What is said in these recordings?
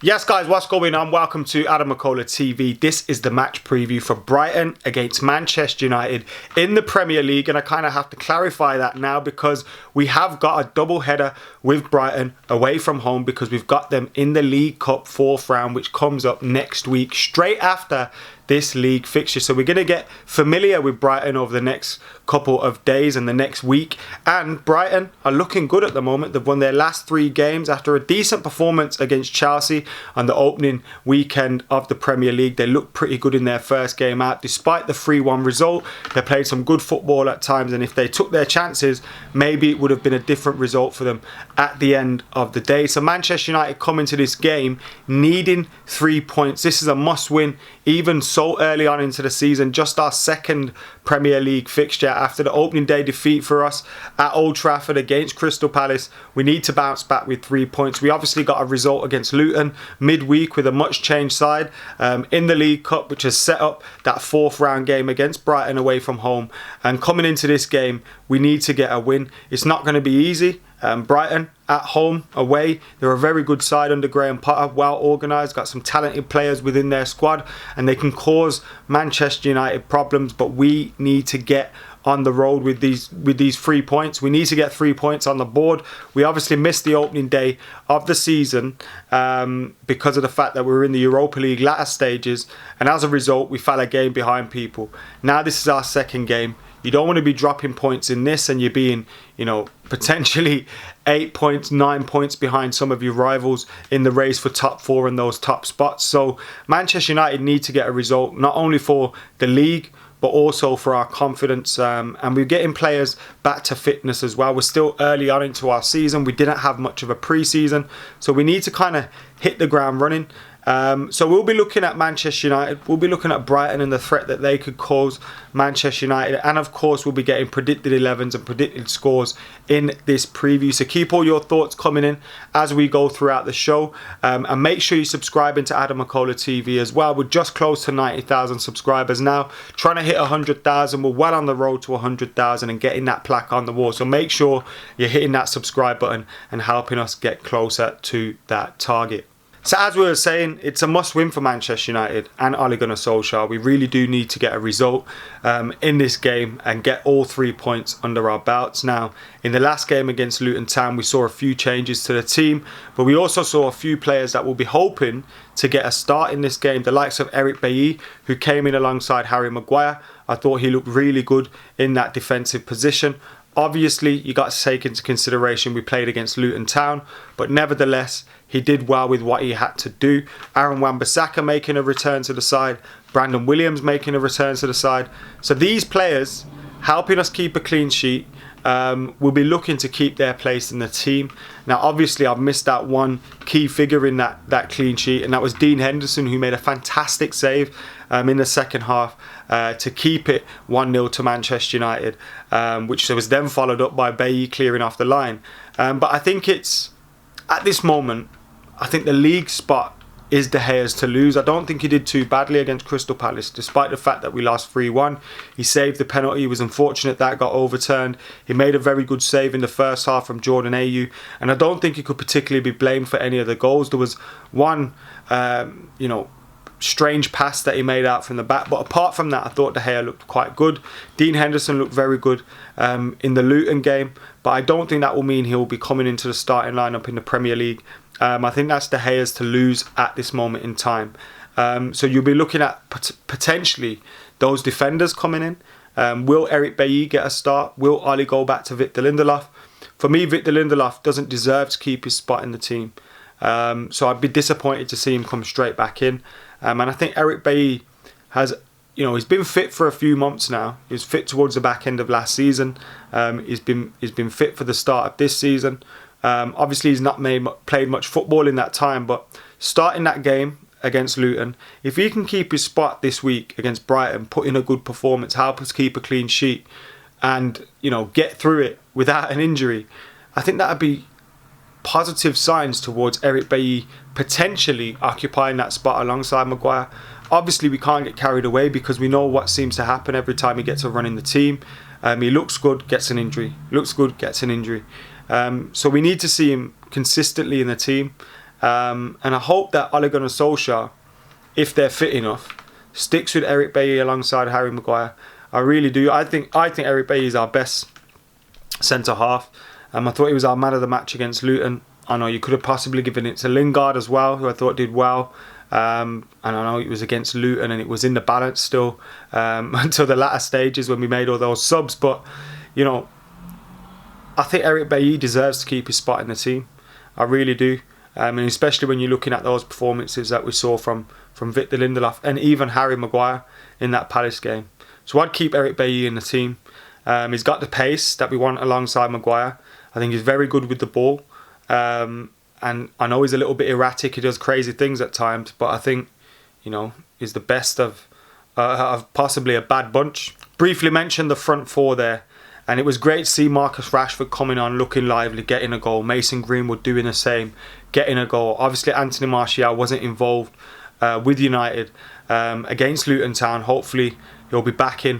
Yes, guys, what's going on? Welcome to AdamMcKola TV. This is the match preview for Brighton against Manchester United in the Premier League. And I kind of have to clarify that now because we have got a double header with Brighton away from home because we've got them in the League Cup 4th round, which comes up next week, straight after this league fixture. So we're going to get familiar with Brighton over the next couple of days and the next week. And Brighton are looking good at the moment. They've won their last 3 games after a decent performance against Chelsea on the opening weekend of the Premier League. They looked pretty good in their first game out. Despite the 3-1 result, they played some good football at times, and if they took their chances, maybe it would have been a different result for them at the end of the day. So Manchester United come into this game needing 3 points. This is a must-win, even so early on into the season. Just our second Premier League fixture after the opening day defeat for us at Old Trafford against Crystal Palace. We need to bounce back with 3 points. We obviously got a result against Luton midweek with a much changed side in the League Cup, which has set up that 4th round game against Brighton away from home. And coming into this game, we need to get a win. It's not going to be easy. Brighton at home, away, they're a very good side under Graham Potter, well organised, got some talented players within their squad, and they can cause Manchester United problems. But we need to get on the road with these 3 points. We need to get 3 points on the board. We obviously missed the opening day of the season because of the fact that we were in the Europa League latter stages, and as a result we fell a game behind people. Now this is our second game. You don't want to be dropping points in this and you're being, potentially 8 points, 9 points behind some of your rivals in the race for top 4 and those top spots. So Manchester United need to get a result, not only for the league, but also for our confidence. And we're getting players back to fitness as well. We're still early on into our season. We didn't have much of a pre-season. So we need to kind of hit the ground running. So we'll be looking at Manchester United, we'll be looking at Brighton and the threat that they could cause Manchester United, and of course we'll be getting predicted 11s and predicted scores in this preview. So keep all your thoughts coming in as we go throughout the show, and make sure you subscribe into AdamMcKola TV as well. We're just close to 90,000 subscribers now, trying to hit 100,000. We're well on the road to 100,000 and getting that plaque on the wall. So make sure you're hitting that subscribe button and helping us get closer to that target. So as we were saying, it's a must-win for Manchester United and Ole Gunnar Solskjaer. We really do need to get a result in this game and get all 3 points under our belts. Now, in the last game against Luton Town, we saw a few changes to the team, but we also saw a few players that will be hoping to get a start in this game. The likes of Eric Beek, who came in alongside Harry Maguire. I thought he looked really good in that defensive position. Obviously, you got to take into consideration we played against Luton Town, but nevertheless, he did well with what he had to do. Aaron Wan-Bissaka making a return to the side, Brandon Williams making a return to the side. So these players helping us keep a clean sheet. Will be looking to keep their place in the team. Now, obviously, I've missed out one key figure in that clean sheet, and that was Dean Henderson, who made a fantastic save in the second half to keep it 1-0 to Manchester United, which was then followed up by Beek clearing off the line. But I think it's, at this moment, I think the league spot is De Gea's to lose. I don't think he did too badly against Crystal Palace, despite the fact that we lost 3-1. He saved the penalty. He was unfortunate that got overturned. He made a very good save in the first half from Jordan Ayew, and I don't think he could particularly be blamed for any of the goals. There was one, strange pass that he made out from the back, but apart from that, I thought De Gea looked quite good. Dean Henderson looked very good in the Luton game, but I don't think that will mean he'll be coming into the starting lineup in the Premier League. I think that's De Gea's to lose at this moment in time. So you'll be looking at potentially those defenders coming in. Will Eric Beek get a start? Will Ole go back to Victor Lindelof? For me, Victor Lindelof doesn't deserve to keep his spot in the team. So I'd be disappointed to see him come straight back in. And I think Eric Beek has, he's been fit for a few months now. He was fit towards the back end of last season. He's been fit for the start of this season. Obviously, he's not played much football in that time, but starting that game against Luton, if he can keep his spot this week against Brighton, put in a good performance, help us keep a clean sheet, and get through it without an injury, I think that would be positive signs towards Eric Beek potentially occupying that spot alongside Maguire. Obviously, we can't get carried away because we know what seems to happen every time he gets a run in the team. He looks good, gets an injury. Looks good, gets an injury. So we need to see him consistently in the team. And I hope that Ole Gunnar Solskjaer, if they're fit enough, sticks with Eric Bailly alongside Harry Maguire. I really do. I think Eric Bailly is our best centre half. I thought he was our man of the match against Luton. I know you could have possibly given it to Lingard as well, who I thought did well. And I know it was against Luton and it was in the balance still until the latter stages when we made all those subs. But, you know, I think Eric Bailly deserves to keep his spot in the team. I really do. And especially when you're looking at those performances that we saw from Victor Lindelof and even Harry Maguire in that Palace game. So I'd keep Eric Bailly in the team. He's got the pace that we want alongside Maguire. I think he's very good with the ball. And I know he's a little bit erratic. He does crazy things at times. But I think, you know, he's the best of possibly a bad bunch. Briefly mentioned the front four there. And it was great to see Marcus Rashford coming on, looking lively, getting a goal. Mason Greenwood doing the same, getting a goal. Obviously, Anthony Martial wasn't involved with United against Luton Town. Hopefully, he'll be back in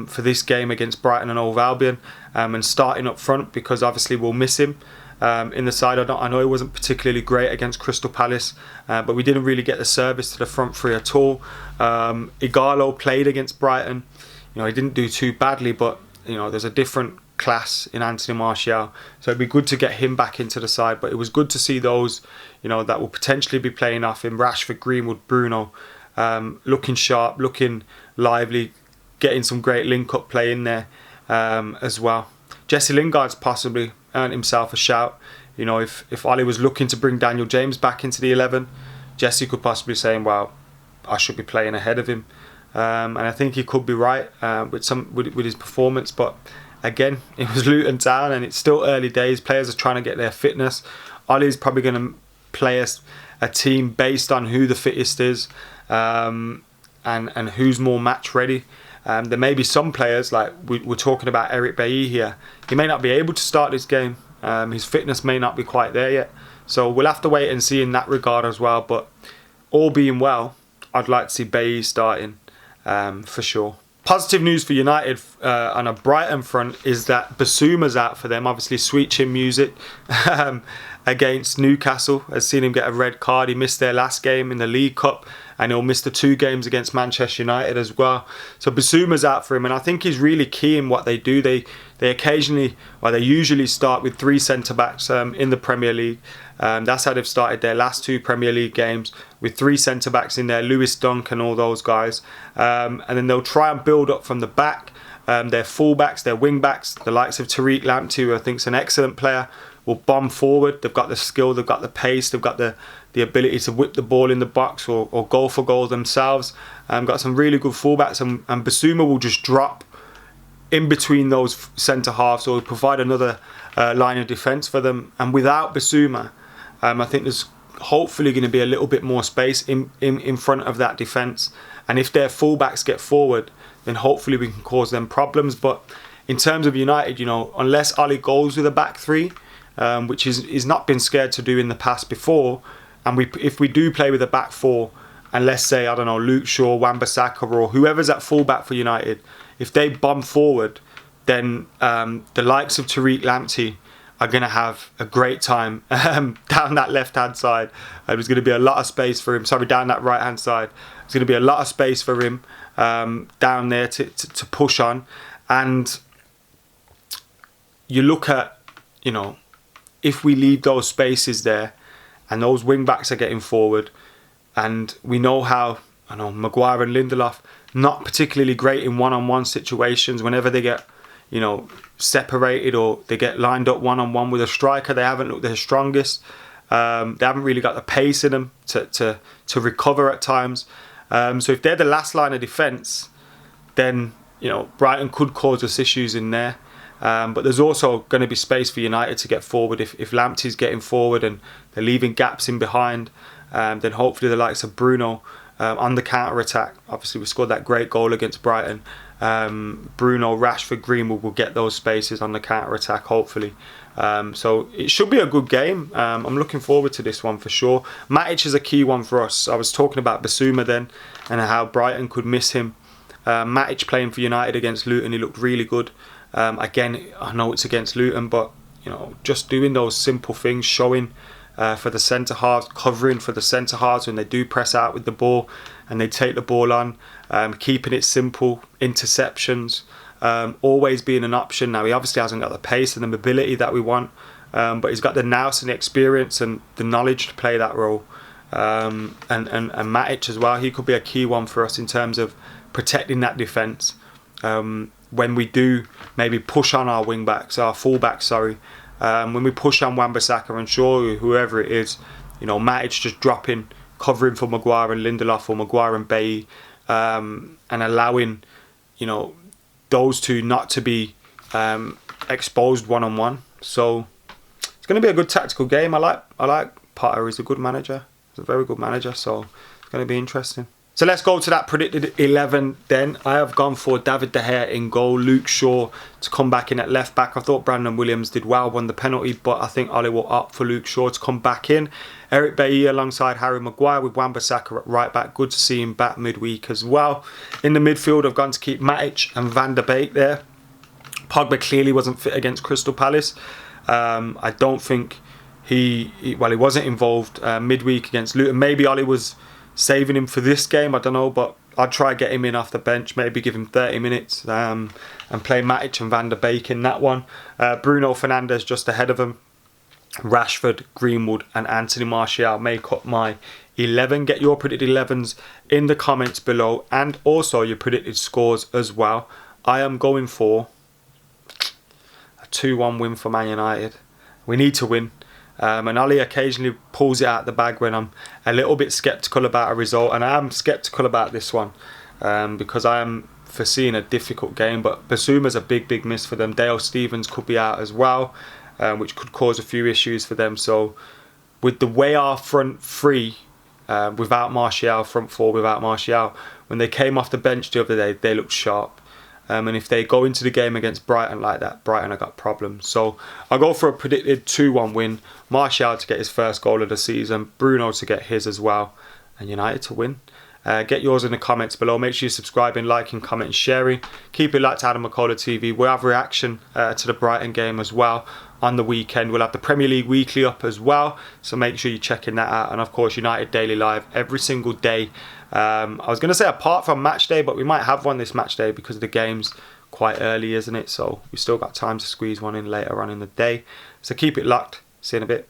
for this game against Brighton and Hove Albion and starting up front because obviously we'll miss him in the side. I know he wasn't particularly great against Crystal Palace, but we didn't really get the service to the front three at all. Igalo played against Brighton. You know, he didn't do too badly, but you know, there's a different class in Anthony Martial, so it'd be good to get him back into the side. But it was good to see those, you know, that will potentially be playing off him: Rashford, Greenwood, Bruno, looking sharp, looking lively, getting some great link-up play in there as well. Jesse Lingard's possibly earned himself a shout. You know, if Ollie was looking to bring Daniel James back into the 11, Jesse could possibly say, well, I should be playing ahead of him. And I think he could be right with his performance, but again, it was Luton Town and it's still early days. Players are trying to get their fitness. Ollie's probably going to play a team based on who the fittest is and who's more match ready. There may be some players, like we're talking about Eric Bailly here. He may not be able to start this game. His fitness may not be quite there yet, so we'll have to wait and see in that regard as well. But all being well, I'd like to see Bailly starting. For sure. Positive news for United on a Brighton front is that Bissouma's out for them. Obviously, Sweet Chin Music against Newcastle has seen him get a red card. He missed their last game in the League Cup and he'll miss the 2 games against Manchester United as well. So Bissouma's out for him, and I think he's really key in what they do. They usually start with 3 centre-backs in the Premier League. That's how they've started their last 2 Premier League games, with 3 centre-backs in there, Lewis Dunk and all those guys. And then they'll try and build up from the back. Their full-backs, their wing-backs, the likes of Tariq Lamptey, who I think is an excellent player, will bomb forward. They've got the skill, they've got the pace, they've got the ability to whip the ball in the box or go for goals themselves. Got some really good full-backs, and Bissouma will just drop in between those centre halves or provide another line of defence for them. And without Bissouma, I think there's hopefully going to be a little bit more space in front of that defence. And if their fullbacks get forward, then hopefully we can cause them problems. But in terms of United, you know, unless Ollie goes with a back 3, which he's not been scared to do in the past before, and if we do play with a back 4, and let's say, I don't know, Luke Shaw, Wan-Bissaka or whoever's at fullback for United, if they bomb forward, then the likes of Tariq Lamptey are going to have a great time down that left-hand side. There's going to be a lot of space for him. Sorry, down that right-hand side. There's going to be a lot of space for him down there to push on. And you look at, you know, if we leave those spaces there and those wing-backs are getting forward, and we know how, I know, Maguire and Lindelof, not particularly great in one-on-one situations. Whenever they get, you know, separated or they get lined up one-on-one with a striker, they haven't looked their strongest. They haven't really got the pace in them to recover at times. So if they're the last line of defence, then, you know, Brighton could cause us issues in there. But there's also going to be space for United to get forward. If Lamptey's getting forward and they're leaving gaps in behind, then hopefully the likes of Bruno on the counter-attack. Obviously, we scored that great goal against Brighton. Bruno, Rashford, Greenwood will get those spaces on the counter-attack, hopefully. So it should be a good game. I'm looking forward to this one for sure. Matic is a key one for us. I was talking about Bissouma then and how Brighton could miss him. Matic playing for United against Luton, he looked really good. Again, I know it's against Luton, but you know, just doing those simple things, showing for the centre halves, covering for the centre halves when they do press out with the ball and they take the ball on, keeping it simple, interceptions, always being an option. Now he obviously hasn't got the pace and the mobility that we want, but he's got the nous and the experience and the knowledge to play that role. And Matic as well, he could be a key one for us in terms of protecting that defence. When we do maybe push on our wing backs, our full backs, when we push on Wan-Bissaka and Shaw, whoever it is, you know, Matic just dropping, covering for Maguire and Lindelof, or Maguire and Beek, and allowing, you know, those two not to be exposed one-on-one. So it's going to be a good tactical game. I like Potter. He's a good manager. He's a very good manager. So it's going to be interesting. So let's go to that predicted 11 then. I have gone for David De Gea in goal, Luke Shaw to come back in at left back. I thought Brandon Williams did well, won the penalty, but I think Ollie will opt for Luke Shaw to come back in. Eric Bailly alongside Harry Maguire with Wan-Bissaka at right back. Good to see him back midweek as well. In the midfield, I've gone to keep Matic and Van der Beek there. Pogba clearly wasn't fit against Crystal Palace. I don't think he wasn't involved midweek against Luton. Maybe Ollie was saving him for this game, I don't know, but I'd try to get him in off the bench, maybe give him 30 minutes and play Matic and Van der Beek in that one. Bruno Fernandes just ahead of him. Rashford, Greenwood and Anthony Martial make up my 11. Get your predicted 11s in the comments below, and also your predicted scores as well. I am going for a 2-1 win for Man United. We need to win. And Ollie occasionally pulls it out the bag when I'm a little bit sceptical about a result, and I am sceptical about this one because I am foreseeing a difficult game. But Basuma's a big miss for them. Dale Stephens could be out as well, which could cause a few issues for them. So with the way our front three, without Martial, front four without Martial, when they came off the bench the other day, they looked sharp. And if they go into the game against Brighton like that, Brighton have got problems. So I'll go for a predicted 2-1 win. Martial to get his first goal of the season. Bruno to get his as well. And United to win. Get yours in the comments below. Make sure you're subscribing, liking, commenting, sharing. Keep it locked to AdamMcKola TV. We'll have reaction to the Brighton game as well on the weekend. We'll have the Premier League Weekly up as well. So make sure you're checking that out. And of course, United Daily Live every single day. I was going to say apart from match day, but we might have one this match day because the game's quite early, isn't it? So we've still got time to squeeze one in later on in the day. So keep it locked. See you in a bit.